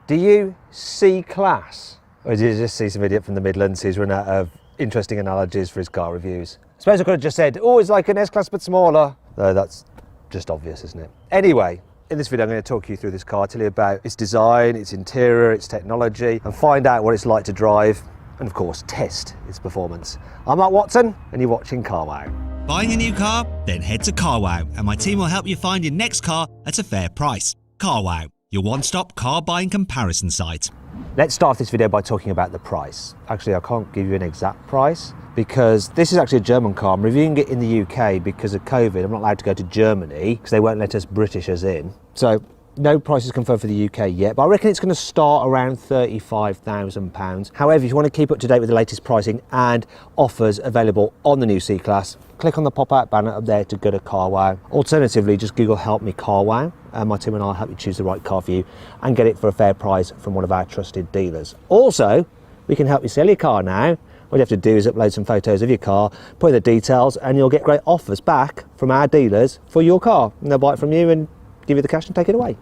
Do you C-Class? Or did you just see some idiot from the Midlands who's run out of interesting analogies for his car reviews? I suppose I could have just said, oh, it's like an S-Class but smaller. Though that's just obvious, isn't it? Anyway, in this video I'm going to talk you through this car, tell you about its design, its interior, its technology, and find out what it's like to drive, and of course test its performance. I'm Mark Watson and you're watching Carwow. Buying a new car? Then head to Carwow and my team will help you find your next car at a fair price. Carwow, your one-stop car buying comparison site. Let's start off this video by talking about the price. Actually, I can't give you an exact price because this is actually a German car. I'm reviewing it in the UK because of COVID. I'm not allowed to go to Germany because they won't let us Britishers in. So no price is confirmed for the UK yet, but I reckon it's going to start around £35,000. However, if you want to keep up to date with the latest pricing and offers available on the new C-Class, click on the pop-out banner up there to go to Carwow. Alternatively, just Google Help Me Carwow, and my team and I will help you choose the right car for you and get it for a fair price from one of our trusted dealers. Also, we can help you sell your car now. All you have to do is upload some photos of your car, put in the details, and you'll get great offers back from our dealers for your car. And they'll buy it from you and give you the cash and take it away.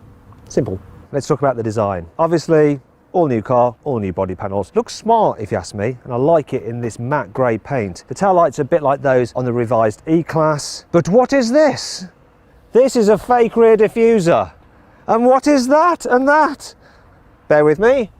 Simple. Let's talk about the design. Obviously, all new car, all new body panels. Looks smart if you ask me, and I like it in this matte grey paint. The tail lights are a bit like those on the revised E-Class. But what is this? This is a fake rear diffuser. And what is that and that? Bear with me.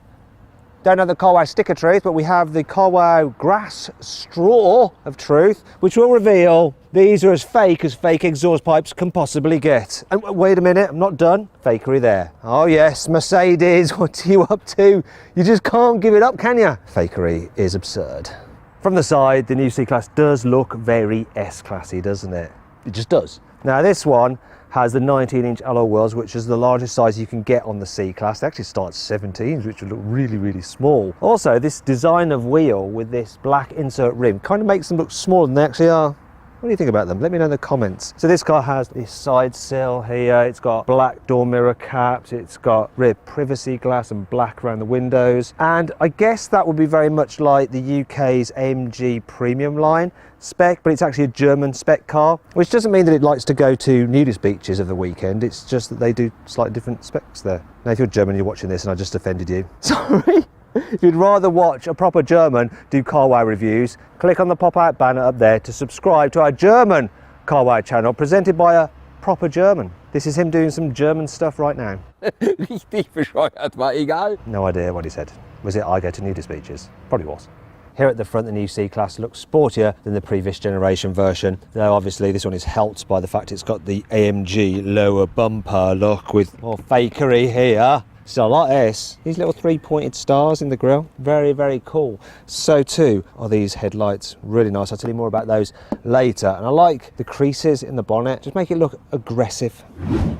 Don't have the Carwow sticker truth, but we have the Carwow grass straw of truth, which will reveal these are as fake exhaust pipes can possibly get. And wait a minute, I'm not done. Fakery there. Oh yes, Mercedes, what are you up to? You just can't give it up, can you? Fakery is absurd. From the side, the new C-Class does look very S-classy, doesn't it? It just does. Now this one has the 19-inch alloy wheels, which is the largest size you can get on the C-Class. They actually start at 17s, which would look really, really small. Also, this design of wheel with this black insert rim kind of makes them look smaller than they actually are. What do you think about them? Let me know in the comments. So this car has this side sill here, it's got black door mirror caps, it's got rear privacy glass and black around the windows, and I guess that would be very much like the UK's AMG premium line spec, but it's actually a German spec car, which doesn't mean that it likes to go to nudist beaches of the weekend. It's just that they do slightly different specs there. Now if you're German and you're watching this and I just offended you, sorry. If you'd rather watch a proper German do Carwow reviews, click on the pop-out banner up there to subscribe to our German Carwow channel presented by a proper German. This is him doing some German stuff right now. Richtig bescheuert, war egal. No idea what he said. Was it I go to nudist beaches? Probably was. Here at the front, the new C-Class looks sportier than the previous generation version, though obviously this one is helped by the fact it's got the AMG lower bumper look with more fakery here. So I like this. These little three-pointed stars in the grille, very, very cool. So too are these headlights, really nice. I'll tell you more about those later. And I like the creases in the bonnet, just make it look aggressive.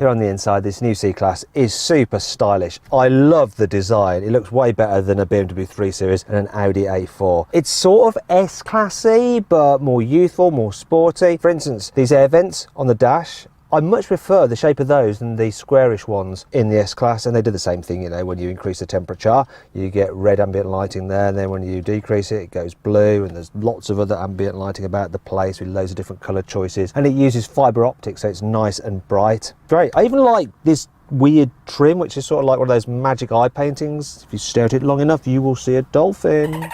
Here on the inside, this new C-Class is super stylish. I love the design. It looks way better than a BMW 3 Series and an Audi A4. It's sort of S-classy, but more youthful, more sporty. For instance, these air vents on the dash, I much prefer the shape of those than the squarish ones in the S-Class, and they do the same thing, you know, when you increase the temperature, you get red ambient lighting there, and then when you decrease it, it goes blue, and there's lots of other ambient lighting about the place with loads of different colour choices, and it uses fibre optics, so it's nice and bright. Great. I even like this weird trim, which is sort of like one of those magic eye paintings. If you stare at it long enough, you will see a dolphin,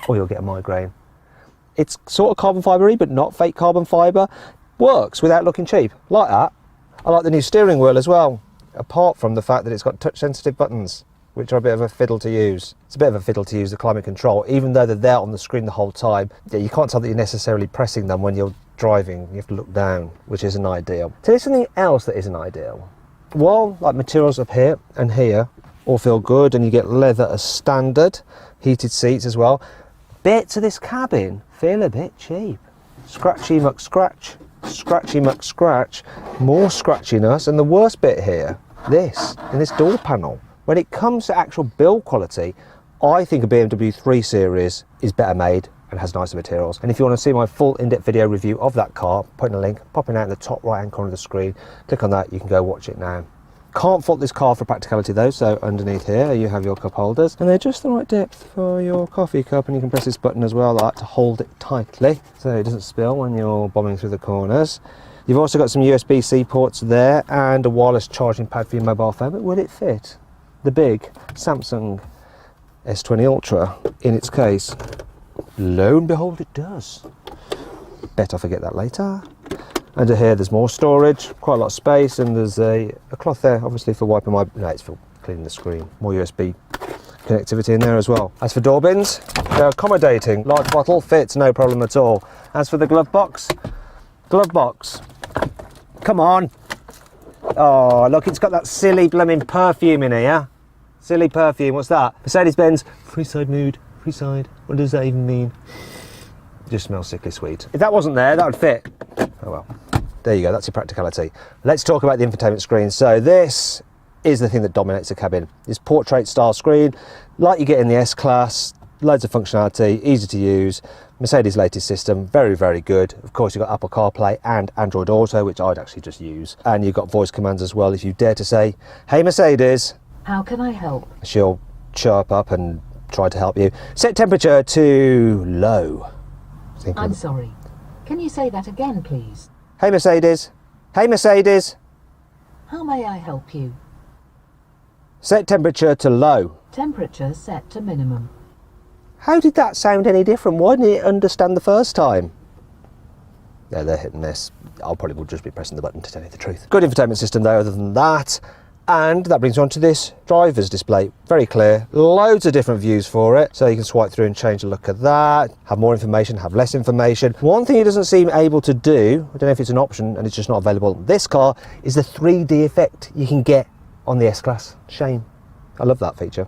or you'll get a migraine. It's sort of carbon fibre-y, but not fake carbon fibre. Works without looking cheap, like that. I like the new steering wheel as well, apart from the fact that it's got touch sensitive buttons, which are a bit of a fiddle to use. It's a bit of a fiddle to use the climate control, even though they're there on the screen the whole time. Yeah, you can't tell that you're necessarily pressing them when you're driving. You have to look down, which isn't ideal. So there's something else that isn't ideal. Well, like materials up here and here all feel good, and you get leather as standard, heated seats as well. Bits of this cabin feel a bit cheap. Scratchy muck scratch. Scratchy muck scratch, more scratchiness, and the worst bit here, this door panel. When it comes to actual build quality, I think a BMW 3 Series is better made and has nicer materials. And if you want to see my full in-depth video review of that car, putting a link popping out in the top right hand corner of the screen, click on that, you can go watch it now. Can't fault this car for practicality though, so underneath here you have your cup holders, and they're just the right depth for your coffee cup, and you can press this button as well like that to hold it tightly so it doesn't spill when you're bombing through the corners. You've also got some USB-C ports there and a wireless charging pad for your mobile phone, but will it fit? the big Samsung S20 Ultra in its case? Lo and behold, it does. Bet I forget that later. Under here there's more storage, quite a lot of space, and there's a cloth there, obviously for wiping my... No, it's for cleaning the screen. More USB connectivity in there as well. As for door bins, they're accommodating. Large bottle fits, no problem at all. As for the glove box, come on. Oh, look, it's got that silly blooming perfume in here. Silly perfume, what's that? Mercedes-Benz Freeside Mood, Freeside. What does that even mean? Just smells sickly sweet. If that wasn't there, that would fit. Oh well, there you go, that's your practicality. Let's talk about the infotainment screen. So this is the thing that dominates the cabin. This portrait style screen, like you get in the S-Class, loads of functionality, easy to use. Mercedes' latest system, very, very good. Of course, you've got Apple CarPlay and Android Auto, which I'd actually just use. And you've got voice commands as well. If you dare to say, hey Mercedes, how can I help? She'll chirp up and try to help you. Set temperature to low. I'm sorry. Can you say that again, please? Hey Mercedes. Hey Mercedes. How may I help you? Set temperature to low. Temperature set to minimum. How did that sound any different? Why didn't it understand the first time? Yeah, they're hit and miss. I'll probably will just be pressing the button to tell you the truth. Good infotainment system though, other than that. And that brings you on to this driver's display. Very clear, loads of different views for it. So you can swipe through and change the look of that, have more information, have less information. One thing it doesn't seem able to do, I don't know if it's an option and it's just not available in this car, is the 3D effect you can get on the S-Class. Shame. I love that feature.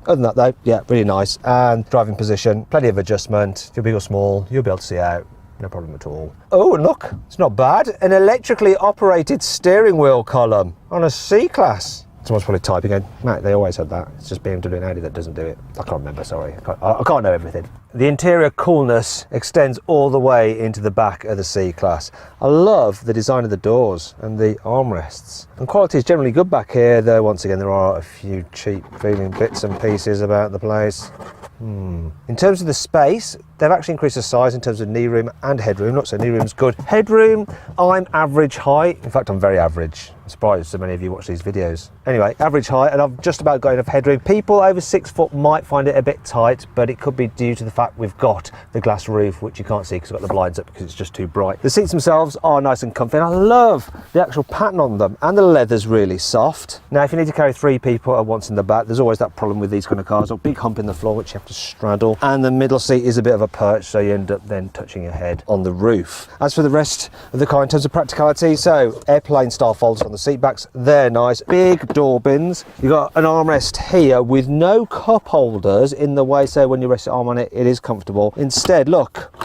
Other than that though, yeah, really nice. And driving position, plenty of adjustment. If you're big or small, you'll be able to see out. No problem at all. Oh, and look, it's not bad. An electrically operated steering wheel column on a C-Class. Someone's probably typing going, Matt, they always had that. It's just BMW and Audi that doesn't do it. I can't remember, sorry. I can't know everything. The interior coolness extends all the way into the back of the C-Class. I love the design of the doors and the armrests. And quality is generally good back here, though once again there are a few cheap feeling bits and pieces about the place. In terms of the space, they've actually increased the size in terms of knee room and headroom. Look, so knee room's good. Headroom, I'm average height. In fact, I'm very average. I'm surprised so many of you watch these videos. Anyway, average height, and I've just about got enough headroom. People over 6 foot might find it a bit tight, but it could be due to the fact we've got the glass roof, which you can't see because I've got the blinds up because it's just too bright. The seats themselves are nice and comfy, and I love the actual pattern on them, and the leather's really soft. Now, if you need to carry 3 people at once in the back, there's always that problem with these kind of cars, a big hump in the floor, which you have to straddle, and the middle seat is a bit of a perch, so you end up then touching your head on the roof. As for the rest of the car in terms of practicality, so airplane style folders on the seat backs, they're nice. Big door bins. You've got an armrest here with no cup holders in the way, so when you rest your arm on it, it is comfortable. Instead, look,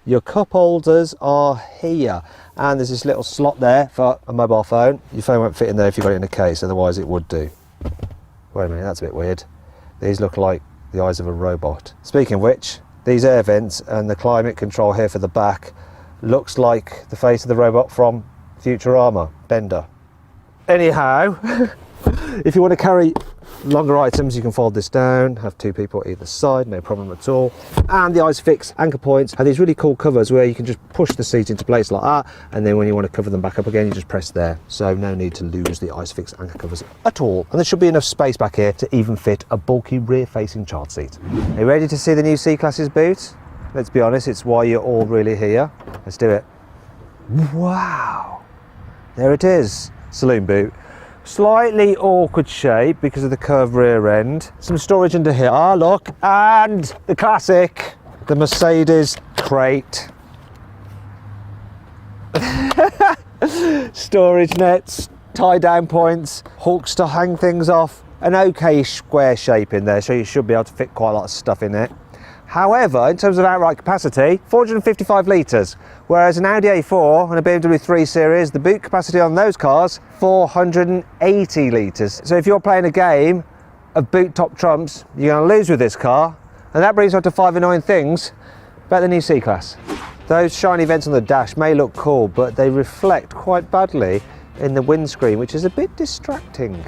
your cup holders are here, and there's this little slot there for a mobile phone. Your phone won't fit in there if you've got it in a case, otherwise it would do. Wait a minute, that's a bit weird. These look like the eyes of a robot. Speaking of which, these air vents and the climate control here for the back looks like the face of the robot from Futurama, Bender. Anyhow, if you want to carry longer items, you can fold this down, have 2 people either side, no problem at all. And the ISOFIX anchor points have these really cool covers where you can just push the seat into place like that, and then when you want to cover them back up again, you just press there. So no need to lose the ISOFIX anchor covers at all. And there should be enough space back here to even fit a bulky rear-facing child seat. Are you ready to see the new C-Class's boot? Let's be honest, it's why you're all really here. Let's do it. Wow, there it is. Saloon boot. Slightly awkward shape because of the curved rear end. Some storage under here. Ah, look, and the classic, the Mercedes crate. Storage nets, tie down points, hooks to hang things off. An okay square shape in there, so you should be able to fit quite a lot of stuff in it. However, in terms of outright capacity, 455 litres, whereas an Audi A4 and a BMW 3 Series, the boot capacity on those cars, 480 litres. So if you're playing a game of boot top trumps, you're going to lose with this car. And that brings us to 5 annoying things about the new C-Class. Those shiny vents on the dash may look cool, but they reflect quite badly in the windscreen, which is a bit distracting.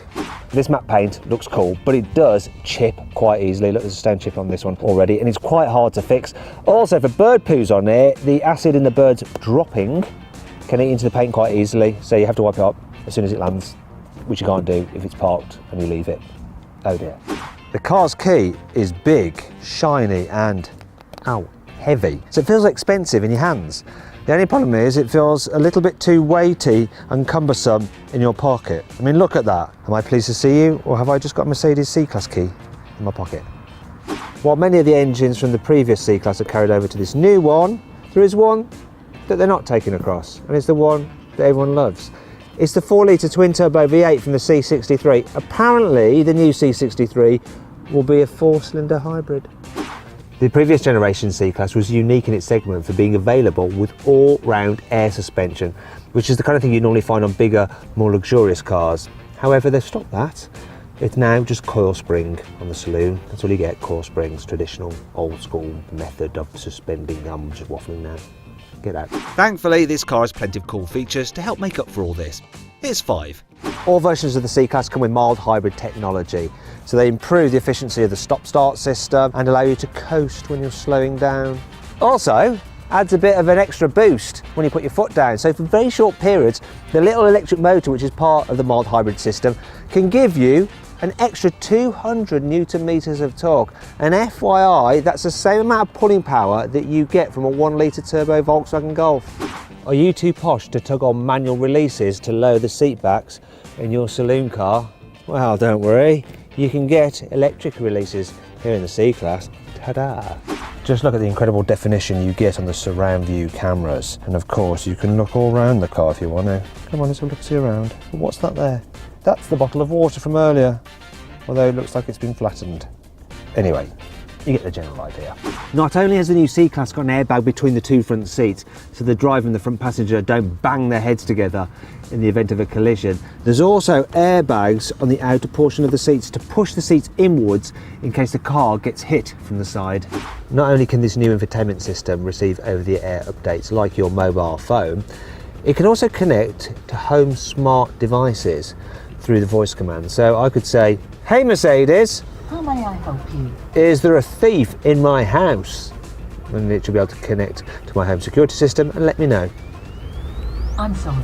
This matte paint looks cool, but it does chip quite easily. Look, there's a stone chip on this one already, and it's quite hard to fix. Also, if a bird poos on it, the acid in the bird's dropping can eat into the paint quite easily, so you have to wipe it up as soon as it lands, which you can't do if it's parked and you leave it. Oh dear. The car's key is big, shiny and, heavy. So it feels expensive in your hands. The only problem is it feels a little bit too weighty and cumbersome in your pocket. I mean, look at that. Am I pleased to see you, or have I just got a Mercedes C-Class key in my pocket? While many of the engines from the previous C-Class are carried over to this new one, there is one that they're not taking across, and it's the one that everyone loves. It's the 4-litre twin-turbo V8 from the C63. Apparently, the new C63 will be a 4-cylinder hybrid. The previous generation C-Class was unique in its segment for being available with all-round air suspension, which is the kind of thing you normally find on bigger, more luxurious cars. However, they've stopped that. It's now just coil spring on the saloon. That's all you get, coil springs, traditional, old school method of suspending. I'm just waffling now. Get out. Thankfully, this car has plenty of cool features to help make up for all this. Here's 5. All versions of the C-Class come with mild hybrid technology, so they improve the efficiency of the stop-start system and allow you to coast when you're slowing down. Also, adds a bit of an extra boost when you put your foot down, so for very short periods, the little electric motor, which is part of the mild hybrid system, can give you an extra 200 newton meters of torque. And FYI, that's the same amount of pulling power that you get from a 1-litre turbo Volkswagen Golf. Are you too posh to tug on manual releases to lower the seat backs in your saloon car? Well, don't worry, you can get electric releases here in the C-Class. Ta-da! Just look at the incredible definition you get on the surround view cameras. And of course, you can look all around the car if you want to. Come on, let's have a look-see around. What's that there? That's the bottle of water from earlier, although it looks like it's been flattened. Anyway, you get the general idea. Not only has the new C-Class got an airbag between the two front seats, so the driver and the front passenger don't bang their heads together in the event of a collision, there's also airbags on the outer portion of the seats to push the seats inwards in case the car gets hit from the side. Not only can this new infotainment system receive over-the-air updates like your mobile phone, it can also connect to home smart devices through the voice command. So I could say, "Hey Mercedes, How may I help you? is there a thief in my house?" And it should be able to connect to my home security system and let me know. I'm sorry.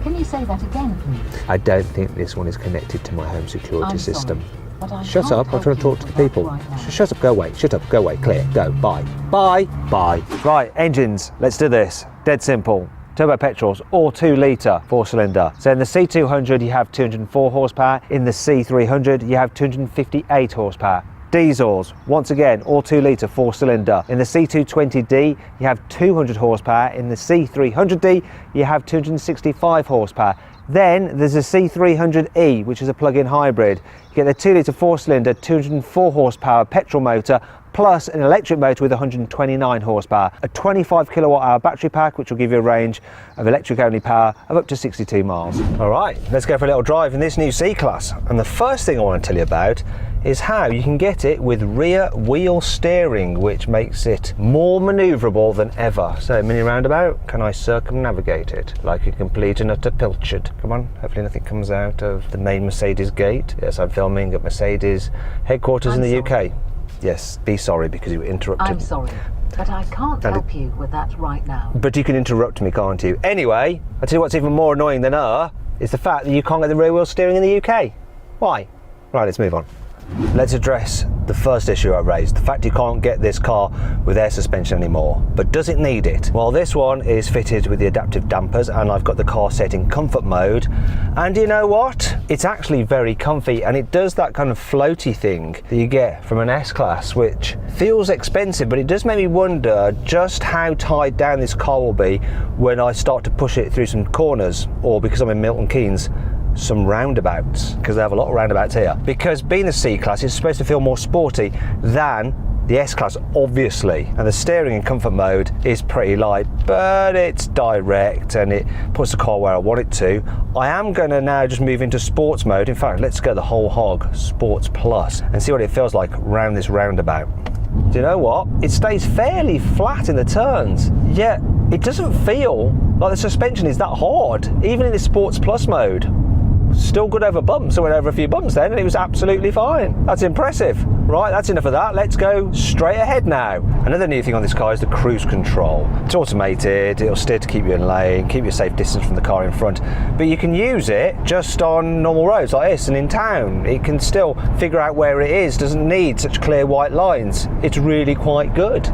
Can you say that again, please? I don't think this one is connected to my home security I'm system. sorry, but I Shut can't up, I'm help trying to you talk to the with that people. right now. Shut up, go away, shut up, go away, clear, go, bye. Bye, bye. Right, engines, let's do this. Dead simple. Turbo petrols, or 2-litre 4-cylinder. So in the C200 you have 204 horsepower, in the C300 you have 258 horsepower. Diesels, once again, all 2-litre 4-cylinder. In the C220D you have 200 horsepower, in the C300D you have 265 horsepower. Then there's a C300E, which is a plug-in hybrid. You get the 2-litre 4-cylinder, 204 horsepower petrol motor, plus an electric motor with 129 horsepower, a 25 kilowatt hour battery pack, which will give you a range of electric only power of up to 62 miles. All right, let's go for a little drive in this new C-Class. And the first thing I want to tell you about is how you can get it with rear wheel steering, which makes it more maneuverable than ever. So mini roundabout, can I circumnavigate it like a complete and utter pilchard? Come on, hopefully nothing comes out of the main Mercedes gate. Yes, I'm filming at Mercedes headquarters in the UK. Yes, be sorry because you interrupted. I'm sorry, but I can't help you with that right now. But you can interrupt me, can't you? Anyway, I'll tell you what's even more annoying than is the fact that you can't get the rear wheel steering in the UK. Why? Right, let's move on. Let's address the first issue I raised, the fact you can't get this car with air suspension anymore. But does it need it? Well, this one is fitted with the adaptive dampers and I've got the car set in comfort mode. And you know what? It's actually very comfy and it does that kind of floaty thing that you get from an S-Class, which feels expensive, but it does make me wonder just how tied down this car will be when I start to push it through some corners, or because I'm in Milton Keynes, some roundabouts, because they have a lot of roundabouts here. Because being the C-Class is supposed to feel more sporty than the S-Class, obviously, and the steering in comfort mode is pretty light, but it's direct and it puts the car where I want it to. I am going to now just move into sports mode. In fact, let's go the whole hog, Sports Plus, and see what it feels like round this roundabout. Do you know what? It stays fairly flat in the turns, yet it doesn't feel like the suspension is that hard, even in the Sports Plus mode. still good over bumps. I went over a few bumps then and it was absolutely fine. That's impressive. Right, that's enough of that. Let's go straight ahead now. Another new thing on this car is the cruise control. It's automated, it'll steer to keep you in lane, keep you a safe distance from the car in front, but you can use it just on normal roads like this and in town. It can still figure out where it is, doesn't need such clear white lines. It's really quite good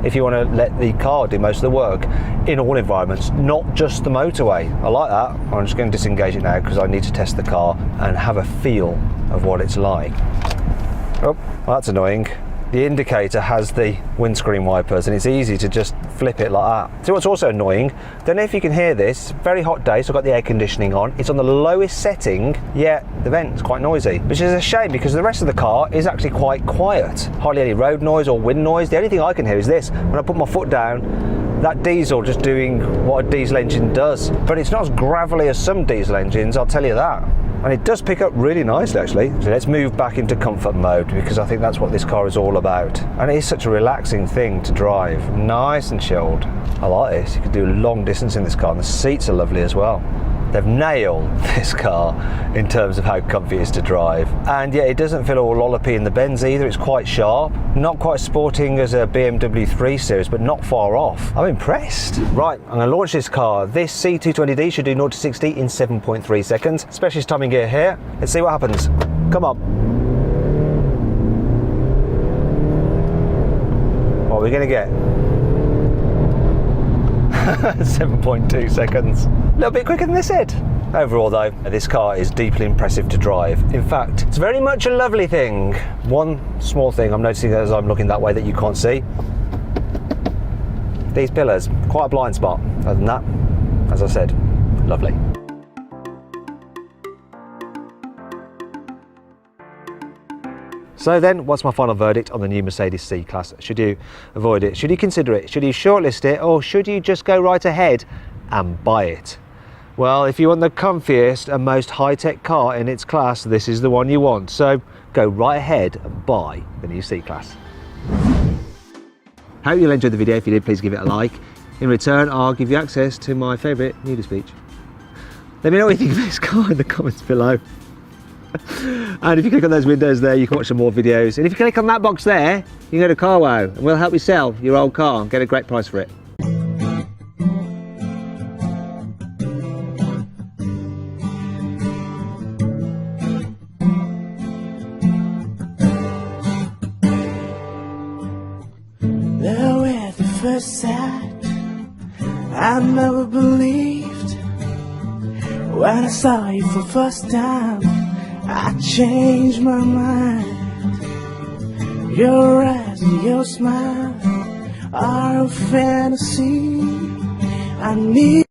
if you want to let the car do most of the work in all environments, not just the motorway. I like that. I'm just going to disengage it now because I need to test the car and have a feel of what it's like. Oh, well, that's annoying. The indicator has the windscreen wipers and it's easy to just flip it like that. So what's also annoying, don't know if you can hear this, very hot day, so I've got the air conditioning on. It's on the lowest setting, yet the vent's quite noisy, which is a shame because the rest of the car is actually quite quiet. Hardly any road noise or wind noise. The only thing I can hear is this. When I put my foot down, that diesel just doing what a diesel engine does. But it's not as gravelly as some diesel engines, I'll tell you that. And it does pick up really nicely actually. So let's move back into comfort mode because I think that's what this car is all about. And it is such a relaxing thing to drive. Nice and chilled. I like this. You can do long distance in this car and the seats are lovely as well. They've nailed this car in terms of how comfy it is to drive. And yet it doesn't feel all lollopy in the bends either. It's quite sharp. Not quite sporting as a BMW 3 Series, but not far off. I'm impressed. Right, I'm going to launch this car. This C220D should do 0 to 60 in 7.3 seconds. Specialist timing gear here. Let's see what happens. Come on. What are we going to get? 7.2 seconds. A little bit quicker than they said. Overall though, this car is deeply impressive to drive. In fact, it's very much a lovely thing. One small thing I'm noticing as I'm looking that way that you can't see. These pillars, quite a blind spot. Other than that, as I said, lovely. So then, what's my final verdict on the new Mercedes C-Class? Should you avoid it? Should you consider it? Should you shortlist it? Or should you just go right ahead and buy it? Well, if you want the comfiest and most high-tech car in its class, this is the one you want. So go right ahead and buy the new C-Class. Hope you'll enjoy the video. If you did, please give it a like. In return, I'll give you access to my favourite nudist beach. Let me know what you think of this car in the comments below. And if you click on those windows there, you can watch some more videos. And if you click on that box there, you can go to Carwow and we'll help you sell your old car and get a great price for it. Though at the first sight, I never believed. When I saw you for the first time, I changed my mind. Your eyes and your smile are a fantasy. I need